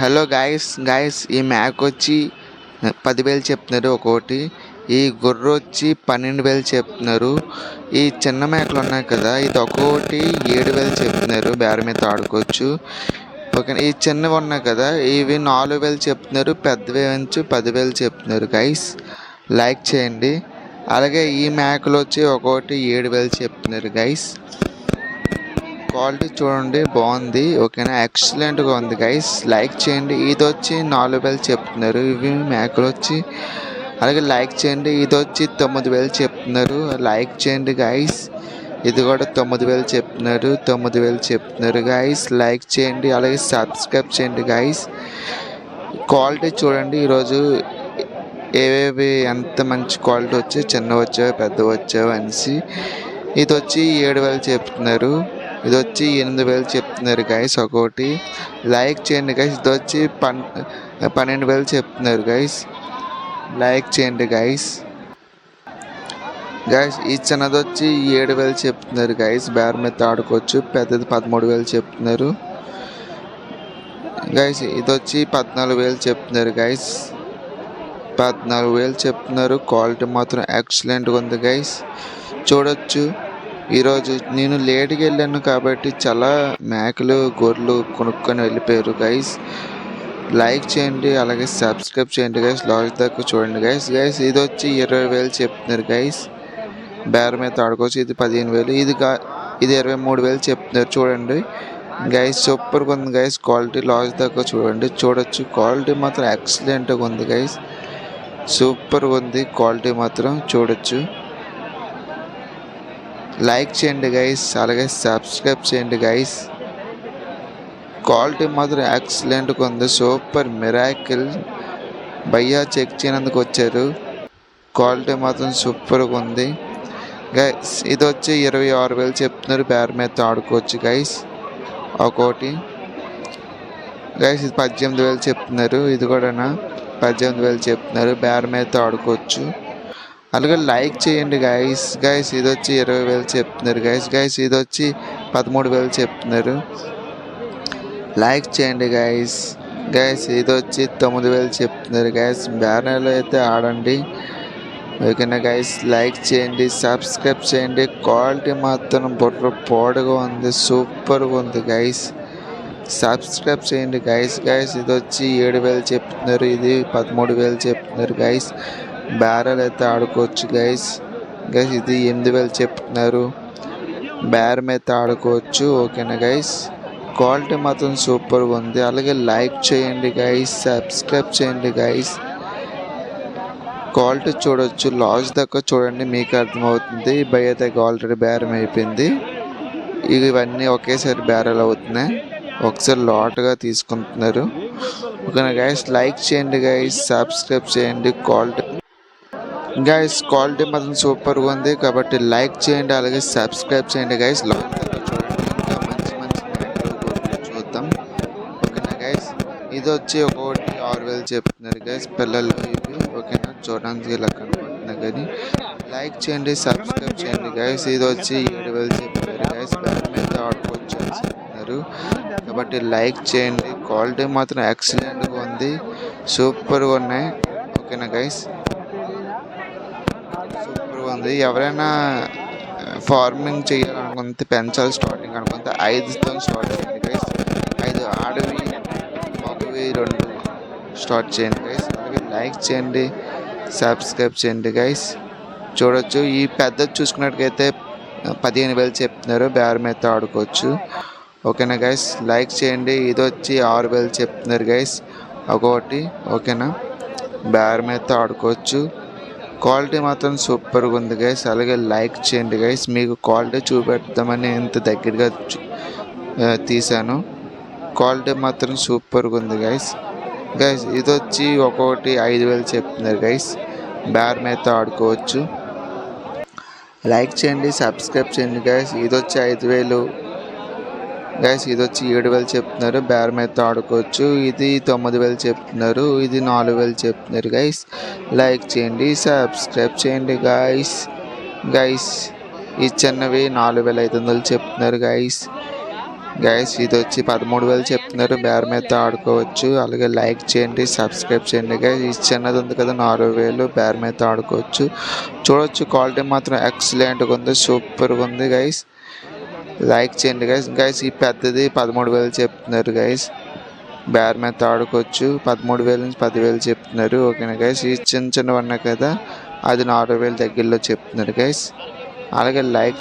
Hello guys ఈ Mac వచ్చి 10,000 చెప్తున్నారు ఒక్కోటి. ఈ గుర్ర వచ్చి 12,000 చెప్తున్నారు. ఈ చిన్న మేకలు ఉన్నాయి కదా, ఇది ఒక్కోటి 7,000 చెప్తున్నారు. బేరం మీద ఆడుకోవచ్చు. ఓకే, ఈ చిన్నవి ఉన్నాయి కదా, ఇవి 4,000 చెప్తున్నారు. పెద్దవి నుంచి 10,000 చెప్తున్నారు. గైస్ లైక్ చేయండి. అలాగే ఈ మేకలు వచ్చి ఒక్కోటి 7,000 చెప్తున్నారు. గైస్ క్వాలిటీ చూడండి, బాగుంది. ఓకేనా, ఎక్సలెంట్గా ఉంది. గైస్ లైక్ చేయండి. ఇది వచ్చి 4,000 చెప్తున్నారు. ఇవి మేకలు వచ్చి. అలాగే లైక్ చేయండి. ఇది వచ్చి 9,000 చెప్తున్నారు. లైక్ చేయండి గైస్. ఇది కూడా 9,000 చెప్తున్నారు. 9,000 చెప్తున్నారు. గైస్ లైక్ చేయండి. అలాగే సబ్స్క్రైబ్ చేయండి గైస్. క్వాలిటీ చూడండి. ఈరోజు ఏవేవి ఎంత మంచి క్వాలిటీ వచ్చాయి, చిన్న వచ్చావు పెద్ద వచ్చావు అనేసి. ఇది వచ్చి 7,000 చెప్తున్నారు. ఇది వచ్చి 8,000 చెప్తున్నారు. గైస్ ఒక్కోటి లైక్ చేయండి గైస్. ఇది వచ్చి 12,000 చెప్తున్నారు. గైస్ లైక్ చేయండి గైస్. ఈ చిన్నది వచ్చి 7,000 చెప్తున్నారు. గైస్ బేరం మీద ఆడుకోవచ్చు. పెద్దది 13,000 చెప్తున్నారు. గైస్ ఇది వచ్చి 14,000 చెప్తున్నారు. గైస్ 14,000 చెప్తున్నారు. క్వాలిటీ మాత్రం ఎక్సలెంట్గా ఉంది. గైస్ చూడొచ్చు. ఈరోజు నేను లేట్గా వెళ్ళాను కాబట్టి చాలా మేకలు గొర్రెలు కొనుక్కొని వెళ్ళిపోయారు. గైస్ లైక్ చేయండి. అలాగే సబ్స్క్రైబ్ చేయండి గైస్. లాస్ట్ దాకా చూడండి గైస్. ఇది వచ్చి 20,000 చెప్తున్నారు. గైస్ బేరం మీద ఆడుకోవచ్చు. ఇది 15,000. ఇది 23,000 చెప్తున్నారు. చూడండి గైస్, సూపర్గా ఉంది గైస్. క్వాలిటీ లాస్ట్ దాకా చూడొచ్చు. క్వాలిటీ మాత్రం ఎక్సలెంట్గా ఉంది గైస్. సూపర్గా ఉంది. క్వాలిటీ మాత్రం చూడొచ్చు. లైక్ చేయండి గైస్. అలాగే సబ్స్క్రైబ్ చేయండి గైస్. క్వాలిటీ మాత్రం ఎక్సలెంట్గా ఉంది. Super miracle. భయ్యా చెక్ చేయనందుకు వచ్చారు. క్వాలిటీ మాత్రం సూపర్గా ఉంది గైస్. ఇది వచ్చి 26,000 చెప్తున్నారు. బేరం మీద ఆడుకోవచ్చు గైస్ ఒక్కోటి. గైస్ ఇది 18,000 చెప్తున్నారు. ఇది కూడా 18,000 చెప్తున్నారు. బేరం మీద ఆడుకోవచ్చు. అలాగే లైక్ చేయండి గైస్. ఇది వచ్చి 20,000 చెప్తున్నారు. గైస్ ఇది వచ్చి 13,000 చెప్తున్నారు. లైక్ చేయండి గైస్. ఇది వచ్చి 9,000 చెప్తున్నారు. గైస్ బ్యానర్లో అయితే ఆడండి. ఓకేనా గైస్, లైక్ చేయండి. సబ్స్క్రైబ్ చేయండి. క్వాలిటీ మాత్రం బొట్టు పోడుగా ఉంది. సూపర్గా ఉంది గైస్. సబ్స్క్రైబ్ చేయండి గైస్. ఇది వచ్చి 7,000 చెప్తున్నారు. ఇది 13,000 చెప్తున్నారు. గైస్ బేరాలు అయితే ఆడుకోవచ్చు గైస్. ఇది 8,000 చెప్తున్నారు. బేరం అయితే ఆడుకోవచ్చు. ఓకేనా గైస్, క్వాలిటీ మాత్రం సూపర్గా ఉంది. అలాగే లైక్ చేయండి గైస్. సబ్స్క్రైబ్ చేయండి గైస్. క్వాలిటీ చూడొచ్చు. లాస్ట్ దాకా చూడండి, మీకు అర్థమవుతుంది. బై అయితే ఆల్రెడీ బేరం అయిపోయింది. ఇవన్నీ ఒకేసారి బేరాలు అవుతున్నాయి. ఒకసారి లాట్గా తీసుకుంటున్నారు. ఓకేనా గైస్, లైక్ చేయండి గైస్. సబ్స్క్రైబ్ చేయండి. క్వాలిటీ మాత్రం సూపర్గా ఉంది కాబట్టి లైక్ చేయండి. అలాగే సబ్స్క్రైబ్ చేయండి గైస్. లాస్ట్ దాకా చూడండి, ఇంకా మంచి మేకలు చూద్దాం. ఓకేనా గైస్, ఇది వచ్చి ఒక్కొక్కటి 6,000 చెప్తున్నారు గైస్. పిల్లలు ఇవి. ఓకేనా, చూడడానికి ఇలా కనపడుతున్నాయి. కానీ లైక్ చేయండి. సబ్స్క్రైబ్ చేయండి గైస్. ఇది వచ్చి 7,000 చెప్తున్నారు గైస్. బేరం మీద ఆడుకోవచ్చు అని చెప్తున్నారు కాబట్టి లైక్ చేయండి. క్వాలిటీ మాత్రం ఎక్సలెంట్గా ఉంది. సూపర్గా ఉన్నాయి. ఓకేనా గైస్, సూపర్గా ఉంది. ఎవరైనా ఫార్మింగ్ చేయాలనుకుంటే, పెంచాలి స్టార్టింగ్ అనుకుంటే 5తో స్టార్ట్ చేయండి గైస్. 5 ఆడవి మగవి 2 స్టార్ట్ చేయండి గైస్. అలాగే లైక్ చేయండి. సబ్స్క్రైబ్ చేయండి గైస్. చూడొచ్చు. ఈ పెద్దది చూసుకున్నట్టుకైతే 15,000 చెప్తున్నారు. బేరం అయితే ఆడుకోవచ్చు. ఓకేనా గైస్, లైక్ చేయండి. ఇది వచ్చి 6,000 చెప్తున్నారు గైస్ ఒక్కొక్కటి. ఓకేనా, బేరం అయితే ఆడుకోవచ్చు. క్వాలిటీ మాత్రం సూపర్గా ఉంది గైస్. అలాగే లైక్ చేయండి గైస్. మీకు క్వాలిటీ చూపెడతామని ఇంత దగ్గరగా తీసాను. క్వాలిటీ మాత్రం సూపర్గా ఉంది గైస్. ఇది వచ్చి ఒక్కొక్కటి 5,000 చెప్తున్నారు గైస్. బేరం అయితే ఆడుకోవచ్చు. లైక్ చేయండి. సబ్స్క్రైబ్ చేయండి గైస్. ఇది వచ్చి 5,000 గైస్. ఇది వచ్చి 7,000 చెప్తున్నారు. బేరం అయితే ఆడుకోవచ్చు. ఇది 9,000 చెప్తున్నారు. ఇది 4,000 చెప్తున్నారు గైస్. లైక్ చేయండి. సబ్స్క్రైబ్ చేయండి గైస్. ఈ చిన్నవి 4,500 చెప్తున్నారు గైస్. గైస్ ఇది వచ్చి 13,000 చెప్తున్నారు. బేరం అయితే ఆడుకోవచ్చు. అలాగే లైక్ చేయండి, సబ్స్క్రైబ్ చేయండి గైస్. ఈ చిన్నది ఉంది కదా 4,000, బేరం అయితే ఆడుకోవచ్చు. చూడొచ్చు క్వాలిటీ మాత్రం ఎక్సలెంట్గా ఉంది, సూపర్గా ఉంది గైస్. లైక్ చేయండి గైస్. ఈ పెద్దది 13,000 చెప్తున్నారు గైస్. బేరం అయితే ఆడుకోవచ్చు. 13,000 నుంచి 10,000 చెప్తున్నారు. ఓకేనా గైస్. ఈ చిన్నవి ఉన్నాయి కదా అది 4,000 దగ్గరలో చెప్తున్నారు గైస్. అలాగే లైక్